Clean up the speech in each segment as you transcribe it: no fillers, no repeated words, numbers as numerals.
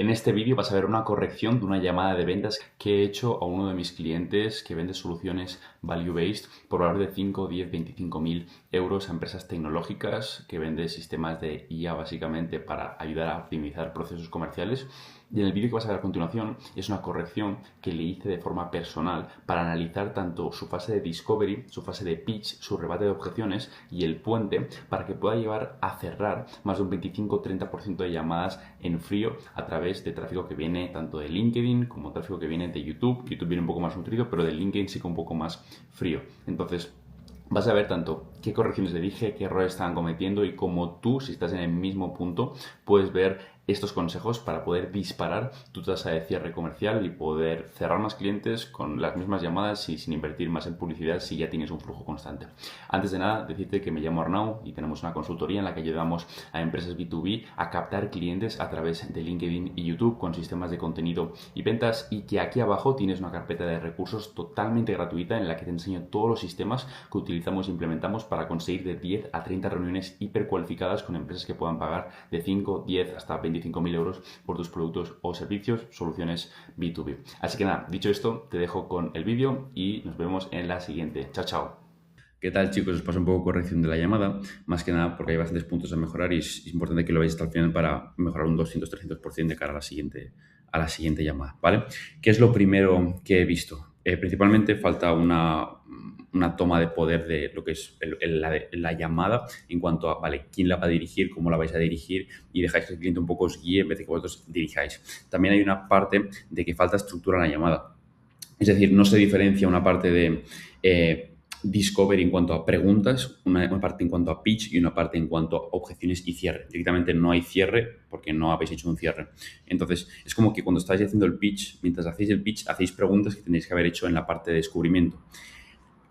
En este vídeo vas a ver una corrección de una llamada de ventas que he hecho a uno de mis clientes que vende soluciones value-based por valor de 5, 10, 25 mil euros a empresas tecnológicas que vende sistemas de IA básicamente para ayudar a optimizar procesos comerciales. Y en el vídeo que vas a ver a continuación es una corrección que le hice de forma personal para analizar tanto su fase de discovery, su fase de pitch, su rebate de objeciones y el puente para que pueda llevar a cerrar más de un 25-30% de llamadas en frío a través de tráfico que viene tanto de LinkedIn como tráfico que viene de YouTube. YouTube viene un poco más nutrido, pero de LinkedIn sí que un poco más frío. Entonces, vas a ver tanto qué correcciones le dije, qué errores estaban cometiendo y cómo tú, si estás en el mismo punto, puedes ver estos consejos para poder disparar tu tasa de cierre comercial y poder cerrar más clientes con las mismas llamadas y sin invertir más en publicidad si ya tienes un flujo constante. Antes de nada, decirte que me llamo Arnau y tenemos una consultoría en la que ayudamos a empresas B2B a captar clientes a través de LinkedIn y YouTube con sistemas de contenido y ventas, y que aquí abajo tienes una carpeta de recursos totalmente gratuita en la que te enseño todos los sistemas que utilizamos e implementamos para conseguir de 10 a 30 reuniones hipercualificadas con empresas que puedan pagar de 5, 10 hasta 25.000 euros por tus productos o servicios, soluciones B2B. Así que nada, dicho esto, te dejo con el vídeo y nos vemos en la siguiente. Chao, chao. ¿Qué tal, chicos? Os paso un poco corrección de la llamada, más que nada porque hay bastantes puntos a mejorar y es importante que lo veáis hasta el final para mejorar un 200-300% de cara a la siguiente llamada, ¿vale? ¿Qué es lo primero que he visto? Principalmente falta una toma de poder de lo que es la llamada en cuanto a, vale, quién la va a dirigir, cómo la vais a dirigir, y dejáis que el cliente un poco os guíe en vez de que vosotros dirijáis. También hay una parte de que falta estructura en la llamada. Es decir, no se diferencia una parte de discovery en cuanto a preguntas, una parte en cuanto a pitch y una parte en cuanto a objeciones y cierre. Directamente no hay cierre porque no habéis hecho un cierre. Entonces, es como que cuando estáis haciendo el pitch, mientras hacéis el pitch, hacéis preguntas que tenéis que haber hecho en la parte de descubrimiento.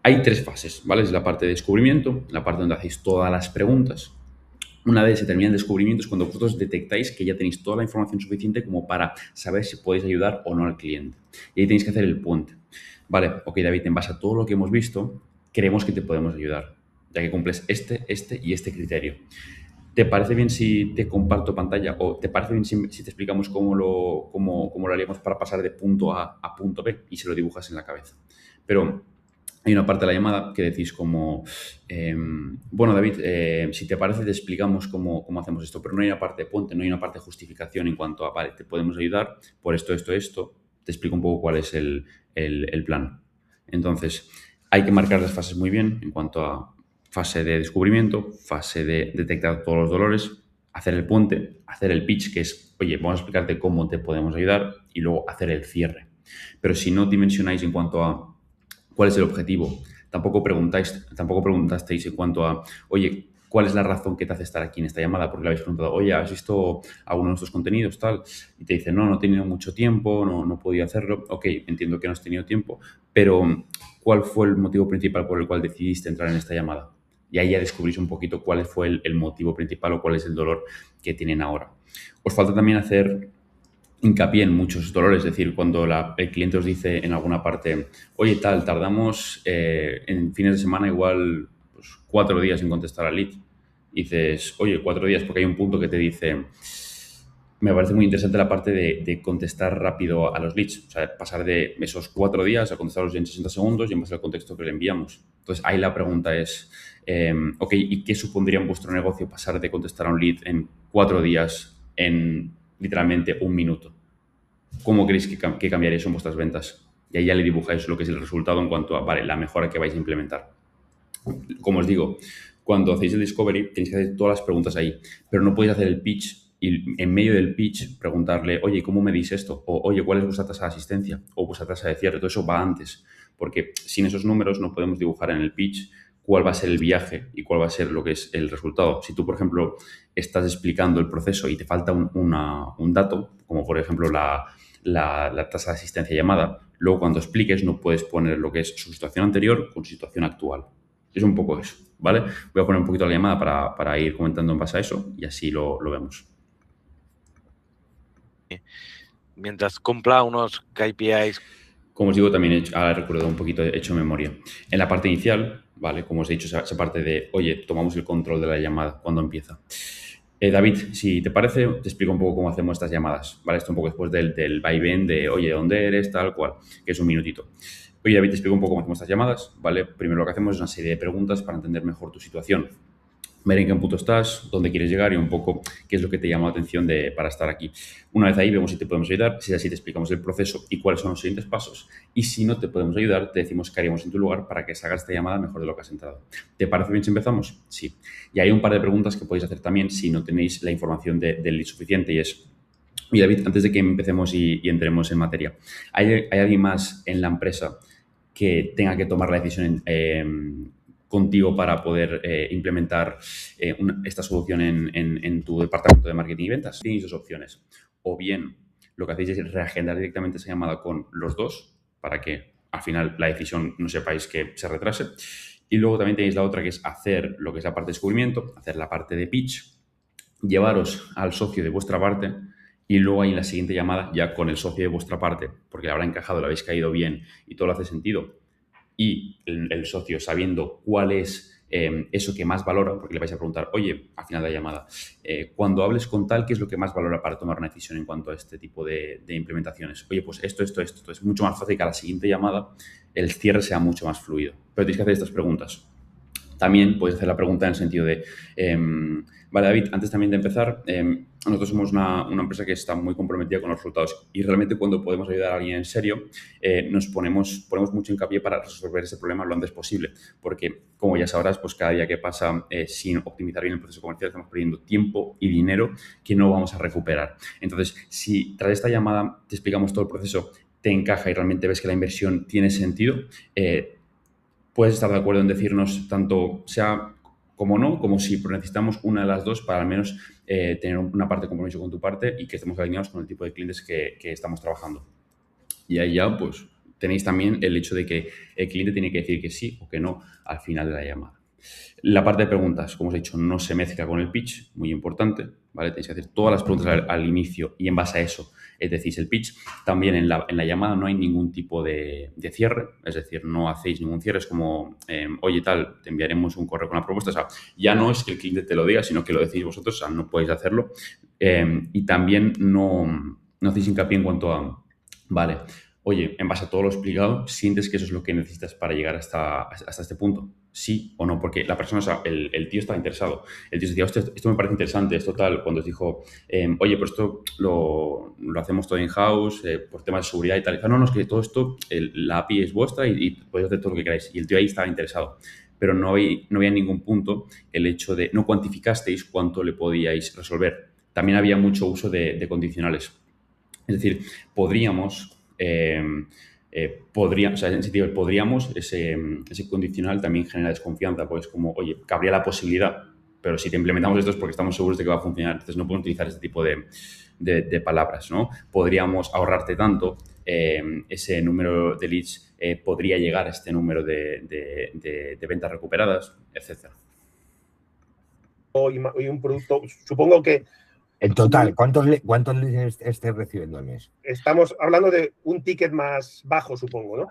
Hay tres fases, ¿vale? Es la parte de descubrimiento, la parte donde hacéis todas las preguntas. Una vez se termina el descubrimiento es cuando vosotros detectáis que ya tenéis toda la información suficiente como para saber si podéis ayudar o no al cliente. Y ahí tenéis que hacer el puente. Vale, ok, David, en base a todo lo que hemos visto, creemos que te podemos ayudar, ya que cumples este y este criterio. ¿Te parece bien si te comparto pantalla o te parece bien si te explicamos cómo lo haríamos para pasar de punto A a punto B y se lo dibujas en la cabeza? Pero hay una parte de la llamada que decís como, bueno, David, si te parece te explicamos cómo hacemos esto, pero no hay una parte de puente, no hay una parte de justificación en cuanto a, vale, te podemos ayudar por esto, te explico un poco cuál es el plan. Entonces, hay que marcar las fases muy bien en cuanto a fase de descubrimiento, fase de detectar todos los dolores, hacer el puente, hacer el pitch, que es, oye, vamos a explicarte cómo te podemos ayudar, y luego hacer el cierre. Pero si no dimensionáis en cuanto a cuál es el objetivo, tampoco preguntasteis en cuanto a, oye, ¿cuál es la razón que te hace estar aquí en esta llamada? Porque le habéis preguntado, oye, ¿has visto alguno de nuestros contenidos, tal? Y te dice, no he tenido mucho tiempo, no he podido hacerlo. Ok, entiendo que no has tenido tiempo, pero ¿cuál fue el motivo principal por el cual decidiste entrar en esta llamada? Y ahí ya descubrís un poquito cuál fue el motivo principal o cuál es el dolor que tienen ahora. Os falta también hacer hincapié en muchos dolores, es decir, cuando el cliente os dice en alguna parte, oye, tardamos en fines de semana igual pues, 4 días en contestar al lead. Y dices, oye, 4 días, porque hay un punto que te dice, me parece muy interesante la parte de contestar rápido a los leads, o sea, pasar de esos 4 días a contestarlos en 60 segundos y en base al contexto que le enviamos. Entonces, ahí la pregunta es, ok, ¿y qué supondría en vuestro negocio pasar de contestar a un lead en 4 días en literalmente 1 minuto? ¿Cómo creéis que cambiaría eso en vuestras ventas? Y ahí ya le dibujáis lo que es el resultado en cuanto a, vale, la mejora que vais a implementar. Como os digo, cuando hacéis el discovery tenéis que hacer todas las preguntas ahí, pero no podéis hacer el pitch y en medio del pitch preguntarle, oye, ¿cómo medís esto? O, oye, ¿cuál es vuestra tasa de asistencia? O vuestra tasa de cierre. Todo eso va antes, porque sin esos números no podemos dibujar en el pitch cuál va a ser el viaje y cuál va a ser lo que es el resultado. Si tú, por ejemplo, estás explicando el proceso y te falta un dato, como por ejemplo la tasa de asistencia llamada, luego cuando expliques no puedes poner lo que es su situación anterior con su situación actual. Es un poco eso, ¿vale? Voy a poner un poquito la llamada para ir comentando en base a eso y así lo vemos. Mientras cumpla unos KPIs. Como os digo, también ahora recuerdo un poquito, he hecho memoria. En la parte inicial, ¿vale? Como os he dicho, esa parte de, oye, tomamos el control de la llamada cuando empieza. David, si te parece, te explico un poco cómo hacemos estas llamadas, ¿vale? Esto un poco después del vaivén de, oye, ¿dónde eres? Tal cual, que es un minutito. Oye, David, te explico un poco cómo hacemos estas llamadas, ¿vale? Primero lo que hacemos es una serie de preguntas para entender mejor tu situación, ver en qué punto estás, dónde quieres llegar y un poco qué es lo que te llama la atención para estar aquí. Una vez ahí vemos si te podemos ayudar, si es así te explicamos el proceso y cuáles son los siguientes pasos y si no te podemos ayudar te decimos qué haríamos en tu lugar para que salgas esta llamada mejor de lo que has entrado. ¿Te parece bien si empezamos? Sí. Y hay un par de preguntas que podéis hacer también si no tenéis la información del lead suficiente y es, oye David, antes de que empecemos y entremos en materia, ¿hay alguien más en la empresa que tenga que tomar la decisión contigo para poder implementar esta solución en tu departamento de marketing y ventas? Tienes dos opciones. O bien lo que hacéis es reagendar directamente esa llamada con los dos para que al final la decisión no sepáis que se retrase. Y luego también tenéis la otra que es hacer lo que es la parte de descubrimiento, hacer la parte de pitch, llevaros al socio de vuestra parte y luego ahí en la siguiente llamada ya con el socio de vuestra parte, porque le habrá encajado, le habéis caído bien y todo lo hace sentido, y el socio sabiendo cuál es eso que más valora, porque le vais a preguntar, oye, al final de la llamada, cuando hables con tal, ¿qué es lo que más valora para tomar una decisión en cuanto a este tipo de implementaciones? Oye, pues esto. Es mucho más fácil que a la siguiente llamada el cierre sea mucho más fluido. Pero tenéis que hacer estas preguntas. También puedes hacer la pregunta en el sentido de, vale, David, antes también de empezar, nosotros somos una empresa que está muy comprometida con los resultados y realmente cuando podemos ayudar a alguien en serio, nos ponemos mucho hincapié para resolver ese problema lo antes posible, porque como ya sabrás, pues cada día que pasa sin optimizar bien el proceso comercial estamos perdiendo tiempo y dinero que no vamos a recuperar. Entonces, si tras esta llamada te explicamos todo el proceso, te encaja y realmente ves que la inversión tiene sentido, puedes estar de acuerdo en decirnos tanto sea como no, como si necesitamos una de las dos para al menos tener una parte de compromiso con tu parte y que estemos alineados con el tipo de clientes que estamos trabajando. Y ahí ya, pues, tenéis también el hecho de que el cliente tiene que decir que sí o que no al final de la llamada. La parte de preguntas, como os he dicho, no se mezcla con el pitch, muy importante, ¿vale? Tenéis que hacer todas las preguntas al inicio y en base a eso decís el pitch. También en la llamada no hay ningún tipo de cierre, es decir, no hacéis ningún cierre, es como, oye, tal, te enviaremos un correo con la propuesta. O sea, ya no es que el cliente te lo diga, sino que lo decís vosotros, o sea, no podéis hacerlo. Y también no hacéis hincapié en cuanto a, vale, oye, en base a todo lo explicado, ¿sientes que eso es lo que necesitas para llegar hasta este punto? Sí o no, porque la persona, o sea, el tío estaba interesado. El tío decía, hostia, esto me parece interesante, esto tal, cuando os dijo, oye, pues esto lo hacemos todo in-house, por temas de seguridad y tal. Y dijo, no, es que todo esto, la API es vuestra y podéis hacer todo lo que queráis. Y el tío ahí estaba interesado. Pero no había en ningún punto el hecho de, no cuantificasteis cuánto le podíais resolver. También había mucho uso de condicionales. Es decir, podríamos... o sea, en sentido, podríamos, ese condicional también genera desconfianza, porque es como, oye, cabría la posibilidad, pero si te implementamos esto es porque estamos seguros de que va a funcionar, entonces no podemos utilizar este tipo de palabras, ¿no? Podríamos ahorrarte tanto, ese número de leads podría llegar a este número de ventas recuperadas, etcétera. Y un producto, supongo que... En total, ¿cuántos leads estés recibiendo al mes? Estamos hablando de un ticket más bajo, supongo, ¿no?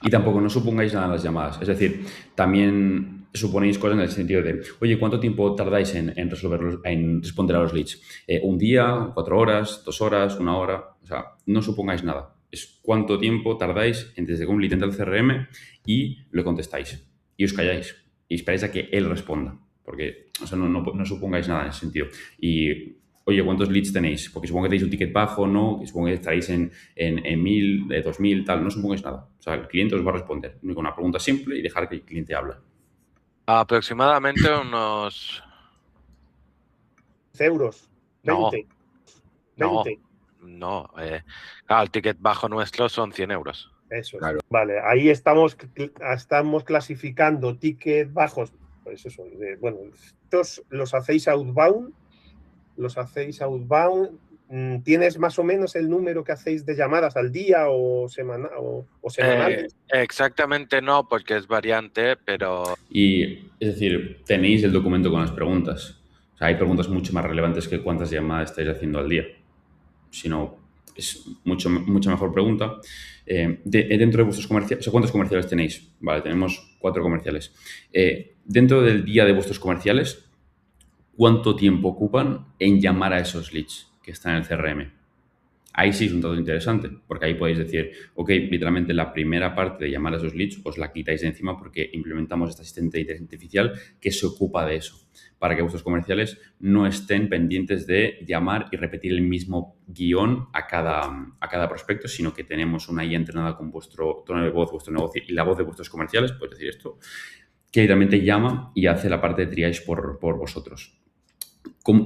Y tampoco no supongáis nada en las llamadas. Es decir, también suponéis cosas en el sentido de, oye, ¿cuánto tiempo tardáis en responder a los leads? ¿Un día, 4 horas, 2 horas, 1 hora? O sea, no supongáis nada. Es cuánto tiempo tardáis desde que un lead entra al CRM y lo contestáis. Y os calláis. Y esperáis a que él responda. Porque, o sea, no supongáis nada en ese sentido. Y, oye, ¿cuántos leads tenéis? Porque supongo que tenéis un ticket bajo, ¿no? Supongo que estaréis en 1.000, 2.000, tal. No supongáis nada. O sea, el cliente os va a responder. Con una pregunta simple y dejar que el cliente hable. Aproximadamente unos... euros. 20. No. 20. No. Claro, el ticket bajo nuestro son 100 euros. Eso es. Claro. Vale, ahí estamos clasificando tickets bajos. Pues eso, bueno, estos los hacéis outbound. ¿Tienes más o menos el número que hacéis de llamadas al día o semanales? Exactamente no, porque es variante, pero... Y, es decir, tenéis el documento con las preguntas. O sea, hay preguntas mucho más relevantes que cuántas llamadas estáis haciendo al día. Si no, es mucha mejor pregunta. Dentro de vuestros comerciales, o sea, ¿cuántos comerciales tenéis? Vale, tenemos 4 comerciales. Dentro del día de vuestros comerciales, cuánto tiempo ocupan en llamar a esos leads que están en el CRM. Ahí sí es un dato interesante, porque ahí podéis decir, ok, literalmente la primera parte de llamar a esos leads os la quitáis de encima porque implementamos este asistente de inteligencia artificial que se ocupa de eso, para que vuestros comerciales no estén pendientes de llamar y repetir el mismo guión a cada prospecto, sino que tenemos una IA entrenada con vuestro tono de voz, vuestro negocio y la voz de vuestros comerciales, podéis decir esto, que literalmente llama y hace la parte de triage por vosotros.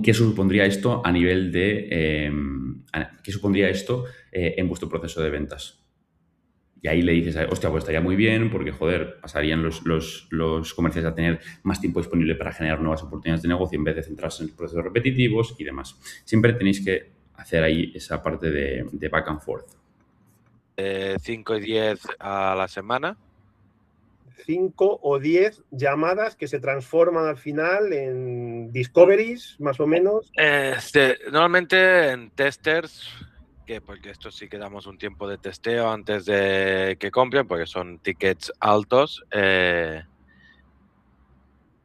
¿Qué supondría esto a nivel de... ¿qué supondría esto en vuestro proceso de ventas? Y ahí le dices, hostia, pues estaría muy bien porque, joder, pasarían los comerciales a tener más tiempo disponible para generar nuevas oportunidades de negocio en vez de centrarse en los procesos repetitivos y demás. Siempre tenéis que hacer ahí esa parte de back and forth. 5 y 10 a la semana. 5 o 10 llamadas que se transforman al final en discoveries, más o menos. Normalmente en testers, porque esto sí que damos un tiempo de testeo antes de que compren, porque son tickets altos,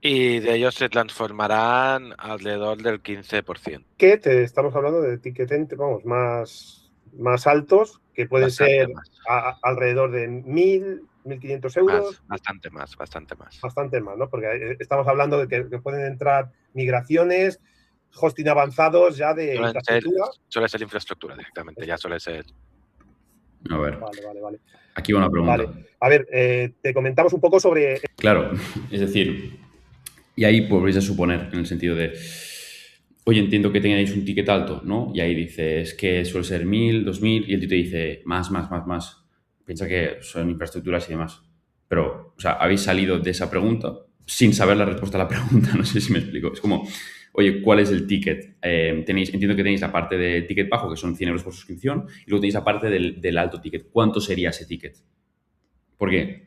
y de ellos se transformarán alrededor del 15%. Que estamos hablando de ticket, vamos, más altos, que pueden ser alrededor de 1.000, 1.500 euros. Bastante más. Bastante más, ¿no? Porque estamos hablando de que pueden entrar migraciones, hosting avanzados ya de infraestructura. Suele ser infraestructura directamente, ya suele ser. A ver. Vale. Aquí va una pregunta. Vale. A ver, te comentamos un poco sobre... Claro, es decir, y ahí podréis suponer en el sentido de, oye, entiendo que tengáis un ticket alto, ¿no? Y ahí dices que suele ser 1.000, 2.000 y el tío te dice más. Piensa que son infraestructuras y demás. Pero, o sea, habéis salido de esa pregunta sin saber la respuesta a la pregunta. No sé si me explico. Es como, oye, ¿cuál es el ticket? Entiendo que tenéis la parte de ticket bajo, que son 100 euros por suscripción, y luego tenéis la parte del alto ticket. ¿Cuánto sería ese ticket? Porque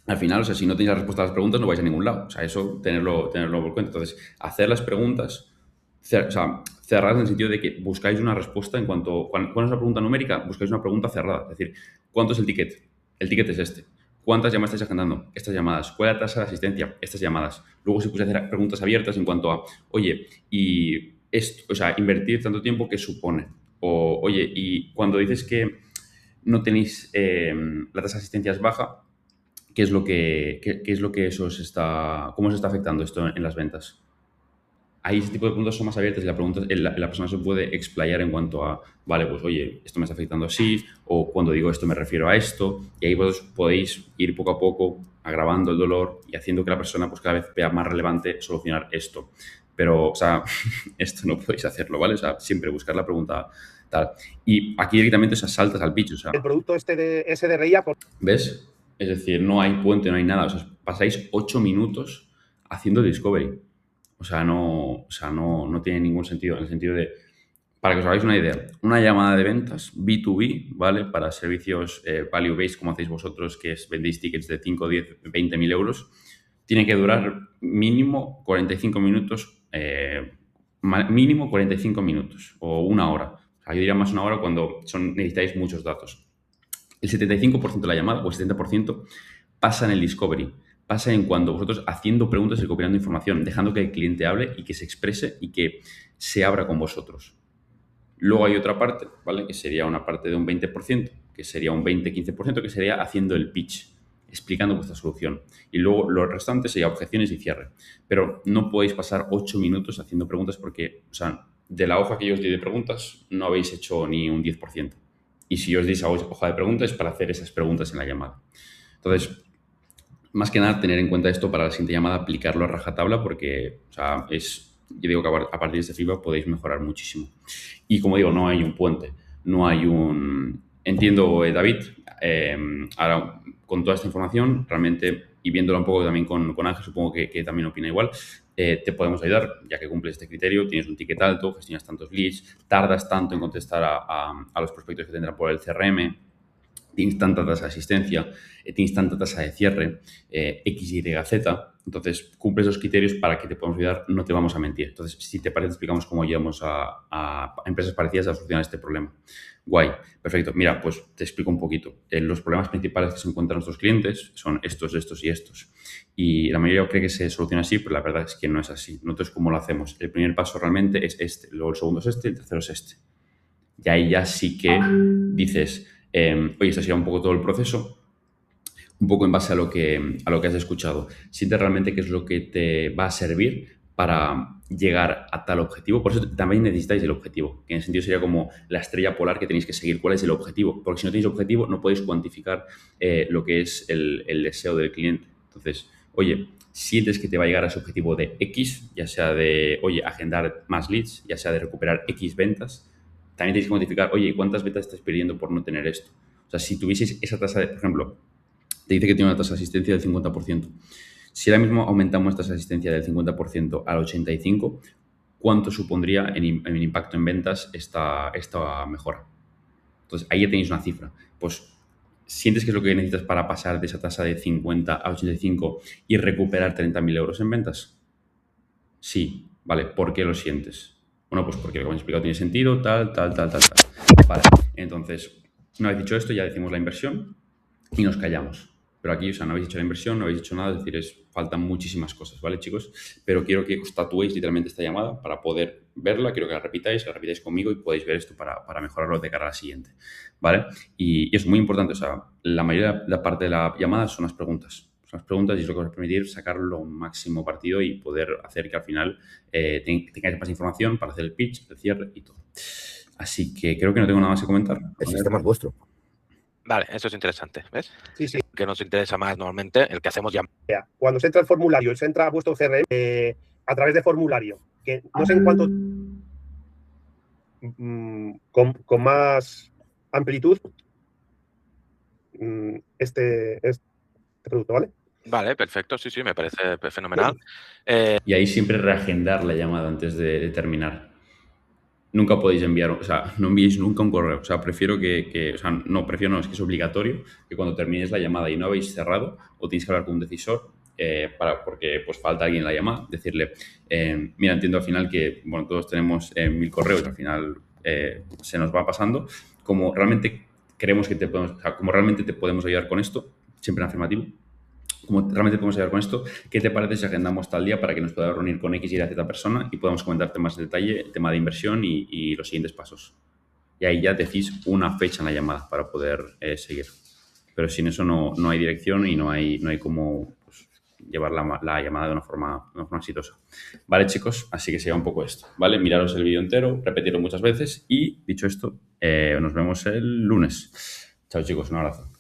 al final, o sea, si no tenéis la respuesta a las preguntas, no vais a ningún lado. O sea, eso tenerlo por cuenta. Entonces, hacer las preguntas, cerrar en el sentido de que buscáis una respuesta en cuanto... ¿Cuál es la pregunta numérica? Buscáis una pregunta cerrada. Es decir, ¿cuánto es el ticket? El ticket es este. ¿Cuántas llamadas estáis agendando? Estas llamadas. ¿Cuál es la tasa de asistencia? Estas llamadas. Luego se puede hacer preguntas abiertas en cuanto a, oye, y esto, o sea, invertir tanto tiempo, ¿qué supone? O, oye, y cuando dices que no tenéis la tasa de asistencia es baja, ¿qué es lo que eso os está... ¿Cómo se está afectando esto en las ventas? Ahí ese tipo de preguntas son más abiertas y la persona se puede explayar en cuanto a, vale, pues oye, esto me está afectando así, o cuando digo esto me refiero a esto, y ahí vosotros podéis ir poco a poco agravando el dolor y haciendo que la persona pues cada vez vea más relevante solucionar esto. Pero, o sea, esto no podéis hacerlo, ¿vale? O sea, siempre buscar la pregunta tal. Y aquí directamente saltas al pitch, o sea... El producto este de SDRIA... ¿Ves? Es decir, no hay puente, no hay nada. O sea, pasáis 8 minutos haciendo discovery. O sea, no tiene ningún sentido. En el sentido de, para que os hagáis una idea, una llamada de ventas B2B, ¿vale? Para servicios value-based, como hacéis vosotros, que vendéis tickets de 5, 10, 20.000 euros, tiene que durar mínimo 45 minutos, o una hora. O sea, yo diría más una hora cuando necesitáis muchos datos. El 75% de la llamada o el 70% pasa en el discovery. Pasa en cuando vosotros haciendo preguntas y recopilando información, dejando que el cliente hable y que se exprese y que se abra con vosotros. Luego hay otra parte, ¿vale? Que sería una parte de un 20%, que sería un 20-15%, que sería haciendo el pitch, explicando vuestra solución. Y luego lo restante sería objeciones y cierre. Pero no podéis pasar 8 minutos haciendo preguntas porque, o sea, de la hoja que yo os di de preguntas no habéis hecho ni un 10%. Y si os di esa hoja de preguntas es para hacer esas preguntas en la llamada. Entonces, más que nada, tener en cuenta esto para la siguiente llamada, aplicarlo a rajatabla porque, o sea, yo digo que a partir de este feedback podéis mejorar muchísimo. Y como digo, no hay un puente, no hay un... Entiendo, David, ahora con toda esta información, realmente, y viéndolo un poco también con Ángel, supongo que también opina igual, te podemos ayudar, ya que cumples este criterio, tienes un ticket alto, gestionas tantos leads, tardas tanto en contestar a los prospectos que tendrán por el CRM, tienes tanta tasa de asistencia, tienes tanta tasa de cierre, XYZ, Entonces, cumple esos criterios para que te podamos ayudar, no te vamos a mentir. Entonces, si te parece, explicamos cómo llevamos a empresas parecidas a solucionar este problema. Guay, perfecto. Mira, pues te explico un poquito. Los problemas principales que se encuentran nuestros clientes son estos, estos y estos. Y la mayoría cree que se soluciona así, pero la verdad es que no es así. Nosotros, ¿cómo lo hacemos? El primer paso realmente es este, luego el segundo es este, el tercero es este. Y ahí ya sí que dices, oye, esto sería un poco todo el proceso, un poco en base a lo que has escuchado. Siente realmente qué es lo que te va a servir para llegar a tal objetivo. Por eso también necesitáis el objetivo, que en el sentido sería como la estrella polar que tenéis que seguir. ¿Cuál es el objetivo? Porque si no tenéis objetivo, no podéis cuantificar lo que es el deseo del cliente. Entonces, oye, sientes que te va a llegar a ese objetivo de X, ya sea de, oye, agendar más leads, ya sea de recuperar X ventas. También tenéis que cuantificar, oye, ¿cuántas ventas estás perdiendo por no tener esto? O sea, si tuvieseis esa tasa de, por ejemplo, te dice que tiene una tasa de asistencia del 50%. Si ahora mismo aumentamos esta asistencia del 50% al 85%, ¿cuánto supondría en impacto en ventas esta mejora? Entonces, ahí ya tenéis una cifra. Pues, ¿sientes que es lo que necesitas para pasar de esa tasa de 50 a 85 y recuperar 30.000 euros en ventas? Sí, vale. ¿Por qué lo sientes? Bueno, pues porque, como he explicado, tiene sentido, tal. Vale, entonces, una vez dicho esto, ya decimos la inversión y nos callamos. Pero aquí, o sea, no habéis hecho la inversión, no habéis hecho nada, es decir, faltan muchísimas cosas, ¿vale, chicos? Pero quiero que os tatuéis literalmente esta llamada para poder verla, quiero que la repitáis conmigo y podáis ver esto para mejorarlo de cara a la siguiente, ¿vale? Y es muy importante, o sea, la mayoría de la parte de la llamada son las preguntas. Son las preguntas y es lo que os va a permitir sacar lo máximo partido y poder hacer que al final tengáis más información para hacer el pitch, el cierre y todo. Así que creo que no tengo nada más que comentar. El sistema es vuestro. Vale, eso es interesante, ¿ves? Sí, sí. Que nos interesa más normalmente, el que hacemos ya. Cuando se entra el formulario, se entra a vuestro CRM a través de formulario, que no sé en cuánto con más amplitud este producto, ¿vale? Vale, perfecto, sí, me parece fenomenal. Y ahí siempre reagendar la llamada antes de terminar. Nunca podéis enviar, o sea, no enviéis nunca un correo. O sea, prefiero o sea, no, es que es obligatorio que cuando terminéis la llamada y no habéis cerrado o tenéis que hablar con un decisor, porque pues falta alguien en la llamada, decirle, mira, entiendo al final que, bueno, todos tenemos 1000 correos, al final se nos va pasando. Como realmente creemos que como realmente te podemos ayudar con esto, siempre en afirmativo, como realmente podemos ayudar con esto, ¿qué te parece si agendamos tal día para que nos podamos reunir con X y Z persona y podamos comentarte más en detalle el tema de inversión y los siguientes pasos? Y ahí ya decís una fecha en la llamada para poder seguir. Pero sin eso no hay dirección y no hay cómo pues, llevar la llamada de una forma exitosa. Vale, chicos, así que sería un poco esto, ¿vale? Miraros el vídeo entero, repetirlo muchas veces y, dicho esto, nos vemos el lunes. Chao, chicos, un abrazo.